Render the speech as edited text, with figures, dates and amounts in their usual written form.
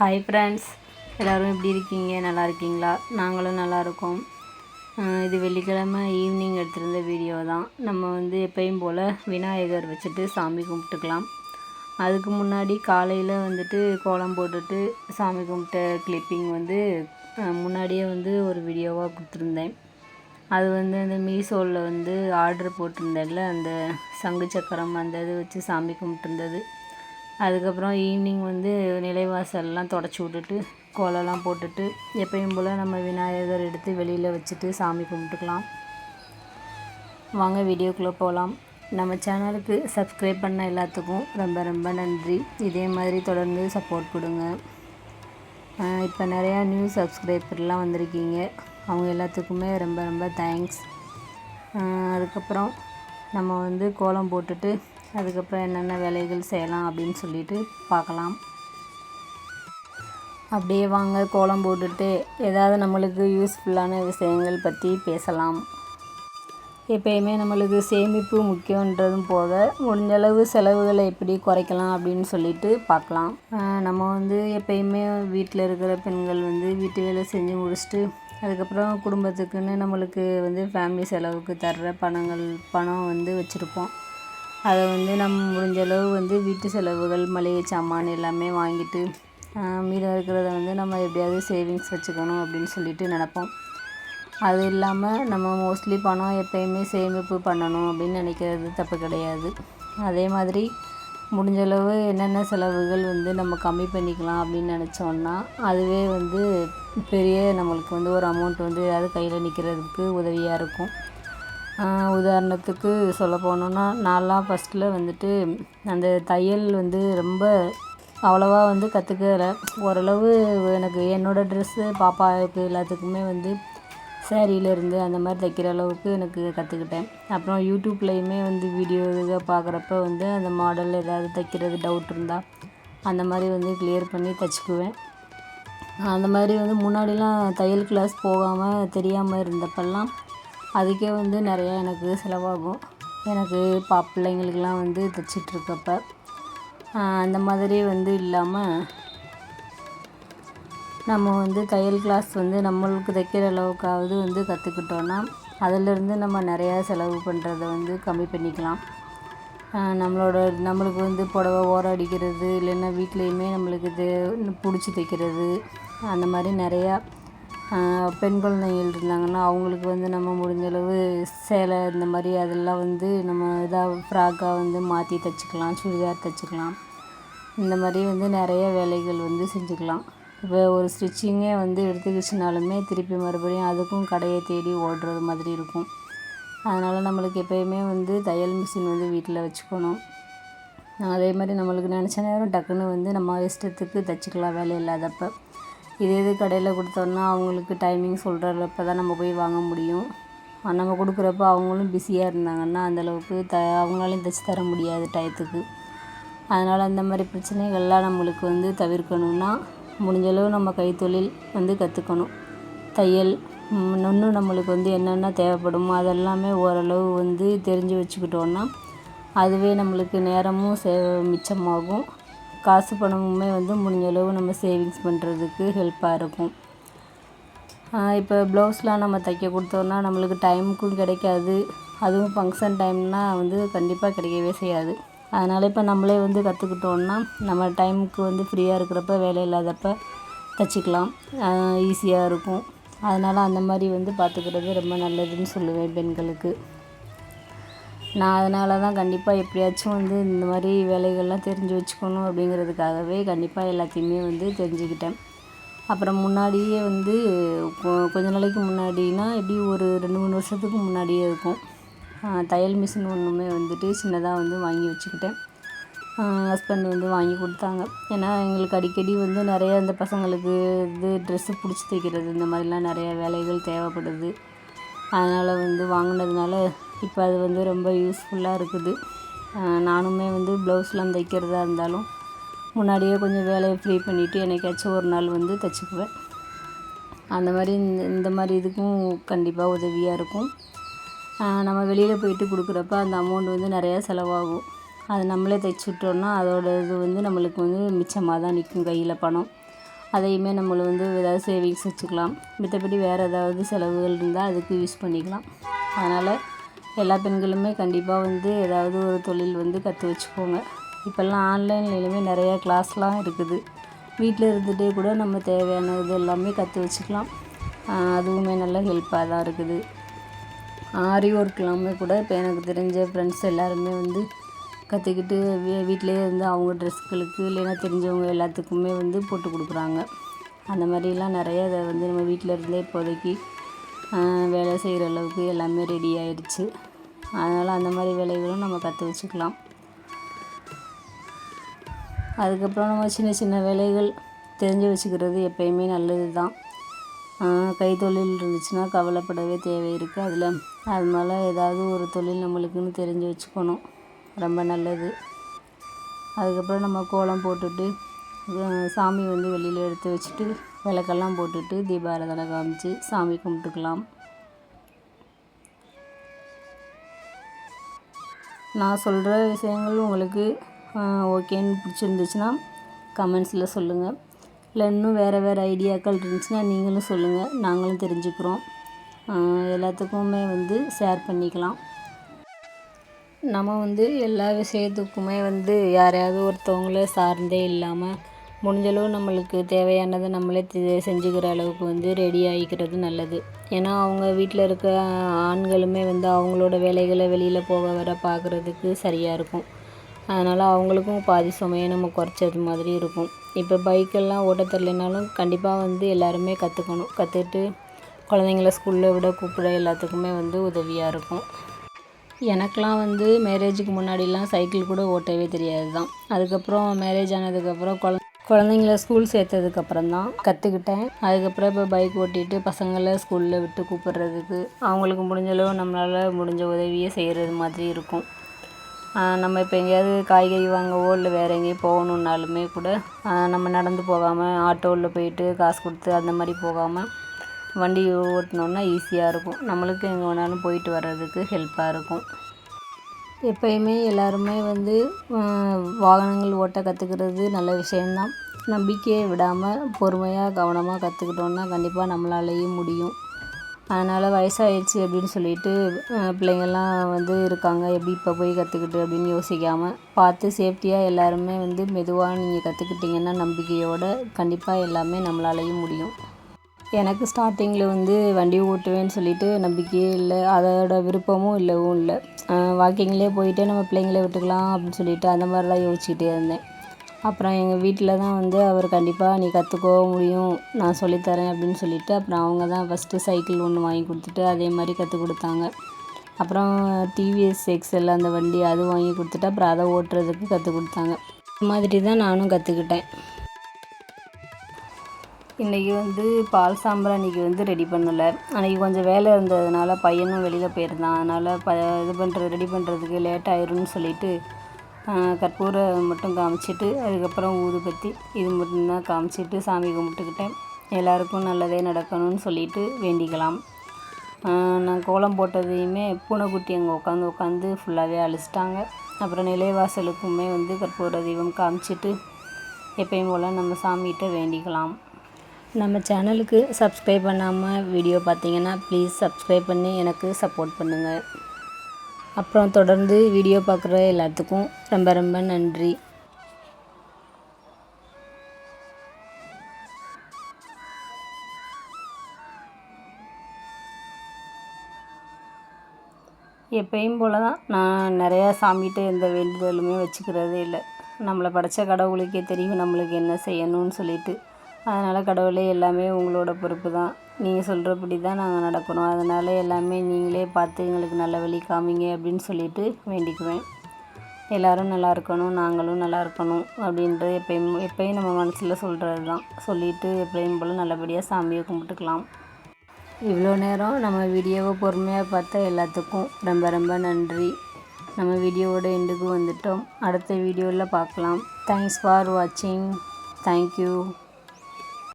Hi friends, எல்லோரும் எப்படி இருக்கீங்க? நல்லா இருக்கீங்களா? நாங்களும் நல்லா இருக்கோம். இது வெள்ளிக்கிழமை ஈவினிங் எடுத்திருந்த வீடியோ தான். நம்ம எப்பயும் போல் விநாயகர் வச்சுட்டு சாமி கும்பிட்டுக்கலாம். அதுக்கு முன்னாடி காலையில் கோலம் போட்டுட்டு சாமி கும்பிட்ட கிளிப்பிங் முன்னாடியே ஒரு வீடியோவாக கொடுத்துருந்தேன். அது அந்த மீஷோவில் ஆர்டர் போட்டிருந்தேன்ல, அந்த சங்கு சக்கரம் அந்த இது வச்சு சாமி கும்பிட்டுருந்தது. அதுக்கப்புறம் ஈவினிங் நிலைவாசல்லாம் தொடச்சி விட்டுட்டு கோலம்லாம் போட்டுட்டு எப்பயும் போல் நம்ம விநாயகர் எடுத்து வெளியில் வச்சுட்டு சாமி கும்பிட்டுக்கலாம். வாங்க வீடியோக்குள்ளே போகலாம். நம்ம சேனலுக்கு சப்ஸ்கிரைப் பண்ண எல்லாத்துக்கும் ரொம்ப ரொம்ப நன்றி. இதே மாதிரி தொடர்ந்து சப்போர்ட் கொடுங்க. இப்போ நிறையா நியூ சப்ஸ்கிரைபர்லாம் வந்திருக்கீங்க. அவங்க எல்லாத்துக்குமே ரொம்ப ரொம்ப தேங்க்ஸ். அதுக்கப்புறம் நம்ம கோலம் போட்டுட்டு அதுக்கப்புறம் என்னென்ன வேலைகள் செய்யலாம் அப்படின்னு சொல்லிட்டு பார்க்கலாம். அப்படியே வாங்க கோலம் போட்டுட்டு ஏதாவது நம்மளுக்கு யூஸ்ஃபுல்லான விஷயங்கள் பற்றி பேசலாம். எப்பயுமே நம்மளுக்கு சேமிப்பு முக்கியன்றதும் போக முடிஞ்சளவு செலவுகளை எப்படி குறைக்கலாம் அப்படின்னு சொல்லிட்டு பார்க்கலாம். நம்ம எப்பயுமே வீட்டில் இருக்கிற பெண்கள் வீட்டு வேலை செஞ்சு முடிச்சுட்டு அதுக்கப்புறம் குடும்பத்துக்குன்னு நம்மளுக்கு ஃபேமிலி செலவுக்கு தர்ற பணம் வச்சுருப்போம். அதை நம்ம முடிஞ்சளவு வீட்டு செலவுகள் மளிகை சாமான் எல்லாமே வாங்கிட்டு மீதம் இருக்கிறத நம்ம எப்படியாவது சேவிங்ஸ் வச்சுக்கணும் அப்படின்னு சொல்லிட்டு நினப்போம். அது இல்லாமல் நம்ம மோஸ்ட்லி பணம் எப்பயுமே சேமிப்பு பண்ணணும் அப்படின்னு நினைக்கிறது தப்பு கிடையாது. அதே மாதிரி முடிஞ்சளவு என்னென்ன செலவுகள் நம்ம கம்மி பண்ணிக்கலாம் அப்படின்னு நினச்சோன்னா அதுவே பெரிய நம்மளுக்கு ஒரு அமௌண்ட் ஏதாவது கையில் நிற்கிறதுக்கு உதவியாக இருக்கும். உதாரணத்துக்கு சொல்ல போனோன்னா நான்லாம் ஃபஸ்ட்டில் அந்த தையல் ரொம்ப அவ்வளோவா கற்றுக்கல. ஓரளவு எனக்கு என்னோடய ட்ரெஸ்ஸு பாப்பாவுக்கு எல்லாத்துக்குமே சேரீலேருந்து அந்த மாதிரி தைக்கிற அளவுக்கு எனக்கு கற்றுக்கிட்டேன். அப்புறம் யூடியூப்லேயுமே வீடியோ இதை பார்க்குறப்ப அந்த மாடல் ஏதாவது தைக்கிறது டவுட் இருந்தால் அந்த மாதிரி கிளியர் பண்ணி தைச்சிக்குவேன். அந்த மாதிரி முன்னாடிலாம் தையல் கிளாஸ் போகாமல் தெரியாமல் இருந்தப்பெல்லாம் அதுக்கே நிறையா எனக்கு செலவாகும். எனக்கு பிள்ளைங்களுக்கெலாம் தைச்சிட்ருக்கப்ப அந்த மாதிரி இல்லாமல் நம்ம தையல் கிளாஸ் நம்மளுக்கு தைக்கிற அளவுக்காவது கற்றுக்கிட்டோன்னா அதிலேருந்து நம்ம நிறையா செலவு பண்ணுறத கம்மி பண்ணிக்கலாம். நம்மளுக்கு புடவை ஓரம் அடிக்கிறது இல்லைன்னா வீட்லேயுமே நம்மளுக்கு பிடிச்சி தைக்கிறது அந்த மாதிரி நிறையா பெண் குழந்தைகள் இருந்தாங்கன்னா அவங்களுக்கு நம்ம முடிஞ்சளவு சேலை இந்த மாதிரி அதெல்லாம் நம்ம இதாக ஃப்ராக்காக மாற்றி தைச்சிக்கலாம், சுடிதார் தைச்சிக்கலாம். இந்த மாதிரி நிறைய வேலைகள் செஞ்சுக்கலாம். இப்போ ஒரு ஸ்டிச்சிங்கே எடுத்துக்கிச்சுனாலுமே திருப்பி மறுபடியும் அதுக்கும் கடையை தேடி ஓடுறது மாதிரி இருக்கும். அதனால் நம்மளுக்கு எப்போயுமே தையல் மிஷின் வீட்டில் வச்சுக்கணும். அதே மாதிரி நம்மளுக்கு நினச்ச நேரம் டக்குன்னு நம்ம இஷ்டத்துக்கு தைச்சிக்கலாம் வேலை இல்லாதப்போ. இது கடையில் கொடுத்தோன்னா அவங்களுக்கு டைமிங் சொல்கிறப்ப தான் நம்ம போய் வாங்க முடியும். நம்ம கொடுக்குறப்ப அவங்களும் பிஸியாக இருந்தாங்கன்னா அந்தளவுக்கு அவங்களாலையும் தைச்சி தர முடியாது டயத்துக்கு. அதனால் அந்த மாதிரி பிரச்சனைகள்லாம் நம்மளுக்கு தவிர்க்கணுன்னா முடிஞ்சளவு நம்ம கைத்தொழில் கற்றுக்கணும். தையல் இன்னும் நம்மளுக்கு என்னென்ன தேவைப்படுமோ அதெல்லாமே ஓரளவு தெரிஞ்சு வச்சுக்கிட்டோன்னா அதுவே நம்மளுக்கு நேரமும் மிச்சமாகும். காசு பணமுமே முடிஞ்சளவு நம்ம சேவிங்ஸ் பண்ணுறதுக்கு ஹெல்ப்பாக இருக்கும். இப்போ ப்ளவுஸ்லாம் நம்ம தைக்க கொடுத்தோன்னா நம்மளுக்கு டைமுக்கும் கிடைக்காது. அதுவும் ஃபங்க்ஷன் டைம்னால் கண்டிப்பாக கிடைக்கவே செய்யாது. அதனால் இப்போ நம்மளே கற்றுக்கிட்டோன்னா நம்ம டைமுக்கு ஃப்ரீயாக இருக்கிறப்ப வேலை இல்லாதப்போ தைச்சிக்கலாம், ஈஸியாக இருக்கும். அதனால் அந்த மாதிரி பார்த்துக்கிறது ரொம்ப நல்லதுன்னு சொல்லுவேன் பெண்களுக்கு. நான் அதனால தான் கண்டிப்பாக எப்படியாச்சும் இந்த மாதிரி வேலைகள்லாம் தெரிஞ்சு வச்சுக்கணும் அப்படிங்கிறதுக்காகவே கண்டிப்பாக எல்லாத்தையுமே தெரிஞ்சுக்கிட்டேன். அப்புறம் முன்னாடியே கொஞ்ச நாளைக்கு முன்னாடினா எப்படி ஒரு 2-3 வருஷத்துக்கு முன்னாடியே இருக்கும். தையல் மிஷின் ஒன்றுமே சின்னதாக வாங்கி வச்சுக்கிட்டேன். ஹஸ்பண்ட் வாங்கி கொடுத்தாங்க. ஏன்னா எங்களுக்கு அடிக்கடி நிறைய இந்த பசங்களுக்கு ட்ரெஸ்ஸு பிடிச்சி தைக்கிறது இந்த மாதிரிலாம் நிறையா வேலைகள் தேவைப்படுது. அதனால் வாங்கினதுனால இப்போ அது ரொம்ப யூஸ்ஃபுல்லாக இருக்குது. நானுமே ப்ளவுஸ்லாம் தைக்கிறதா இருந்தாலும் முன்னாடியே கொஞ்சம் வேலையை ஃப்ரீ பண்ணிவிட்டு என்னைக்காச்சும் ஒரு நாள் தைச்சிக்குவேன். அந்த மாதிரி இந்த மாதிரி இதுக்கும் கண்டிப்பாக உதவியாக இருக்கும். நம்ம வெளியில் போயிட்டு கொடுக்குறப்ப அந்த அமௌண்ட் நிறையா செலவாகும். அது நம்மளே தைச்சி விட்டோன்னா அதோட இது நம்மளுக்கு மிச்சமாக தான் நிற்கும் கையில் பணம். அதையுமே நம்மளை வந்து ஏதாவது சேவிங்ஸ் வச்சுக்கலாம். மற்றபடி வேறு ஏதாவது செலவுகள் இருந்தால் அதுக்கு யூஸ் பண்ணிக்கலாம். அதனால் எல்லா பெண்களுமே கண்டிப்பாக வந்து ஏதாவது ஒரு தொழில் வந்து கற்று வச்சுக்கோங்க. இப்போல்லாம் ஆன்லைன்லேயுமே நிறையா கிளாஸ்லாம் இருக்குது. வீட்டில் இருந்துகிட்டே கூட நம்ம தேவையான இது எல்லாமே கற்று வச்சுக்கலாம். அதுவுமே நல்ல ஹெல்ப்பாக தான் இருக்குது. ஆரி ஒர்க் எல்லாமே கூட இப்போ எனக்கு தெரிஞ்ச ஃப்ரெண்ட்ஸ் எல்லாருமே வந்து கற்றுக்கிட்டு வீட்டிலேயே இருந்து அவங்க ட்ரெஸ்களுக்கு இல்லைன்னா தெரிஞ்சவங்க எல்லாத்துக்குமே வந்து போட்டு கொடுக்குறாங்க. அந்த மாதிரிலாம் நிறையா இதை வந்து நம்ம வீட்டில் இருந்தே இப்போதைக்கு வேலை செய்கிற அளவுக்கு எல்லாமே ரெடி ஆயிடுச்சு. அதனால் அந்த மாதிரி வேலைகளும் நம்ம கற்று வச்சுக்கலாம். அதுக்கப்புறம் நம்ம சின்ன சின்ன வேலைகள் தெரிஞ்சு வச்சுக்கிறது எப்பயுமே நல்லது தான். கைத்தொழில் இருந்துச்சுன்னா கவலைப்படவே தேவை இருக்குது. அதனால ஏதாவது ஒரு தொழில் நம்மளுக்குன்னு தெரிஞ்சு வச்சுக்கணும், ரொம்ப நல்லது. அதுக்கப்புறம் நம்ம கோலம் போட்டுட்டு சாமி வந்து வெளியில் எடுத்து வச்சுட்டு விளக்கெல்லாம் போட்டுட்டு தீபாராதனை காமிச்சு சாமி கும்பிட்டுக்கலாம். நான் சொல்கிற விஷயங்கள் உங்களுக்கு ஓகேன்னு பிடிச்சிருந்துச்சுன்னா கமெண்ட்ஸில் சொல்லுங்கள். இல்லை இன்னும் வேறு ஐடியாக்கள் இருந்துச்சுன்னா நீங்களும் சொல்லுங்கள், நாங்களும் தெரிஞ்சுக்கிறோம். எல்லாத்துக்குமே வந்து ஷேர் பண்ணிக்கலாம். நம்ம வந்து எல்லா விஷயத்துக்குமே வந்து யாரையாவது ஒருத்தவங்கள சார்ந்தே இல்லாமல் முடிஞ்சளவு நம்மளுக்கு தேவையானதை நம்மளே செஞ்சுக்கிற அளவுக்கு வந்து ரெடி ஆகிக்கிறது நல்லது. ஏன்னா அவங்க வீட்டில் இருக்க ஆண்களுமே வந்து அவங்களோட வேலைகளை வெளியில் போக வர பார்க்குறதுக்கு சரியாக இருக்கும். அதனால் அவங்களுக்கும் பாதி சுமையை நம்ம குறைச்சது மாதிரி இருக்கும். இப்போ பைக்கெல்லாம் ஓட்ட தெரிலனாலும் கண்டிப்பாக வந்து எல்லாருமே கற்றுக்கணும். கற்றுக்கிட்டு குழந்தைங்கள ஸ்கூலில் விட கூப்பிட எல்லாத்துக்குமே வந்து உதவியாக இருக்கும். எனக்கெலாம் வந்து மேரேஜுக்கு முன்னாடிலாம் சைக்கிள் கூட ஓட்டவே தெரியாது தான். அதுக்கப்புறம் மேரேஜ் ஆனதுக்கப்புறம் குழந்தைங்கள ஸ்கூல் சேர்த்ததுக்கப்புறம் தான் கற்றுக்கிட்டேன். அதுக்கப்புறம் இப்போ பைக் ஓட்டிகிட்டு பசங்களை ஸ்கூலில் விட்டு கூப்பிட்றதுக்கு அவங்களுக்கு முடிஞ்சளவு நம்மளால் முடிஞ்ச உதவியே செய்கிறது மாதிரி இருக்கும். நம்ம இப்போ எங்கேயாவது காய்கறி வாங்கவோ இல்லை வேறு எங்கேயும் போகணுன்னாலுமே கூட நம்ம நடந்து போகாமல் ஆட்டோவில் போயிட்டு காசு கொடுத்து அந்த மாதிரி போகாமல் வண்டி ஓட்டினோன்னா ஈஸியாக இருக்கும். நம்மளுக்கு எங்கே வேணாலும் போயிட்டு வர்றதுக்கு ஹெல்ப்பாக இருக்கும். எப்பயுமே எல்லாருமே வந்து வாகனங்கள் ஓட்ட கற்றுக்கிறது நல்ல விஷயந்தான். நம்பிக்கையை விடாமல் பொறுமையாக கவனமாக கற்றுக்கிட்டோன்னா கண்டிப்பாக நம்மளாலேயும் முடியும். அதனால் வயசாகிடுச்சு அப்படின்னு சொல்லிட்டு பிள்ளைங்கள்லாம் வந்து இருக்காங்க, எப்படி இப்போ போய் கற்றுக்கிட்டு அப்படின்னு யோசிக்காமல் பார்த்து சேஃப்டியாக எல்லாருமே வந்து மெதுவாக நீங்கள் கற்றுக்கிட்டிங்கன்னா நம்பிக்கையோடு கண்டிப்பாக எல்லாமே நம்மளாலேயும் முடியும். எனக்கு ஸ்டார்டிங்கில் வந்து வண்டி ஓட்டுவேன்னு சொல்லிட்டு நம்பிக்கையே இல்லை, அதோட விருப்பமும் இல்லவும் இல்லை. வாக்கிங்லேயே போயிட்டு நம்ம பிள்ளைங்கள விட்டுக்கலாம் அப்படின்னு சொல்லிட்டு அந்த மாதிரி தான் யோசிச்சுட்டே இருந்தேன். அப்புறம் எங்கள் வீட்டில் தான் வந்து அவர் கண்டிப்பாக நீ கற்றுக்கோ முடியும், நான் சொல்லித்தரேன் அப்படின்னு சொல்லிவிட்டு அப்புறம் அவங்க தான் ஃபஸ்ட்டு சைக்கிள் ஒன்று வாங்கி கொடுத்துட்டு அதே மாதிரி கற்றுக் கொடுத்தாங்க. அப்புறம் டிவிஎஸ் எக்ஸல் அந்த வண்டி அது வாங்கி கொடுத்துட்டு அப்புறம் அதை ஓட்டுறதுக்கு கற்றுக் கொடுத்தாங்க. இந்த மாதிரி தான் நானும் கற்றுக்கிட்டேன். இன்றைக்கி வந்து பால் சாம்பிராணிக்கு வந்து ரெடி பண்ணலை. அன்றைக்கி கொஞ்சம் வேலை இருந்ததுனால பையனும் வெளியில் போயிருந்தான். அதனால் ரெடி பண்ணுறதுக்கு லேட் ஆயிரும்னு சொல்லிவிட்டு கற்பூரம் மட்டும் காமிச்சிட்டு அதுக்கப்புறம் ஊதுபத்தி இது மட்டும்தான் காமிச்சிட்டு சாமி கும்பிட்டுக்கிட்டேன். எல்லாருக்கும் நல்லதே நடக்கணும்னு சொல்லிட்டு வேண்டிக்கலாம். நான் கோலம் போட்டதையுமே பூனைக்குட்டி அங்கே உட்காந்து ஃபுல்லாகவே அழிச்சிட்டாங்க. அப்புறம் நிலைவாசலுக்குமே வந்து கற்பூர தீபம் காமிச்சிட்டு எப்பயும் போல் நம்ம சாமிகிட்ட வேண்டிக்கலாம். நம்ம சேனலுக்கு சப்ஸ்கிரைப் பண்ணாமல் வீடியோ பார்த்தீங்கன்னா ப்ளீஸ் சப்ஸ்கிரைப் பண்ணி எனக்கு சப்போர்ட் பண்ணுங்கள். அப்புறம் தொடர்ந்து வீடியோ பார்க்குற எல்லாத்துக்கும் ரொம்ப ரொம்ப நன்றி. எப்பயும் போல் தான் நான் நிறையா சாமிகிட்ட எந்த வேண்டுதலுமே வச்சுக்கிறதே இல்லை. நம்மளை படைத்த கடவுளுக்கே தெரியும் நம்மளுக்கு என்ன செய்யணும்னு சொல்லிட்டு. அதனால் கடவுளே எல்லாமே உங்களோட பொறுப்பு தான், நீங்கள் சொல்கிறபடி தான் நாங்கள் நடக்கணும். அதனால் எல்லாமே நீங்களே பார்த்து எங்களுக்கு நல்ல வழி காமிங்க அப்படின்னு சொல்லிட்டு வேண்டிக்குவேன். எல்லோரும் நல்லா இருக்கணும், நாங்களும் நல்லா இருக்கணும் அப்படின்றது எப்பயும் நம்ம மனசில் சொல்கிறது தான். சொல்லிவிட்டு எப்பயும் போல் நல்லபடியாக சாமியை கும்பிட்டுக்கலாம். இவ்வளோ நேரம் நம்ம வீடியோவை பொறுமையாக பார்த்த எல்லாத்துக்கும் ரொம்ப ரொம்ப நன்றி. நம்ம வீடியோவோட எண்டுக்கு வந்துட்டோம். அடுத்த வீடியோவில் பார்க்கலாம். தேங்க்ஸ் ஃபார் வாட்சிங். தேங்க்யூ.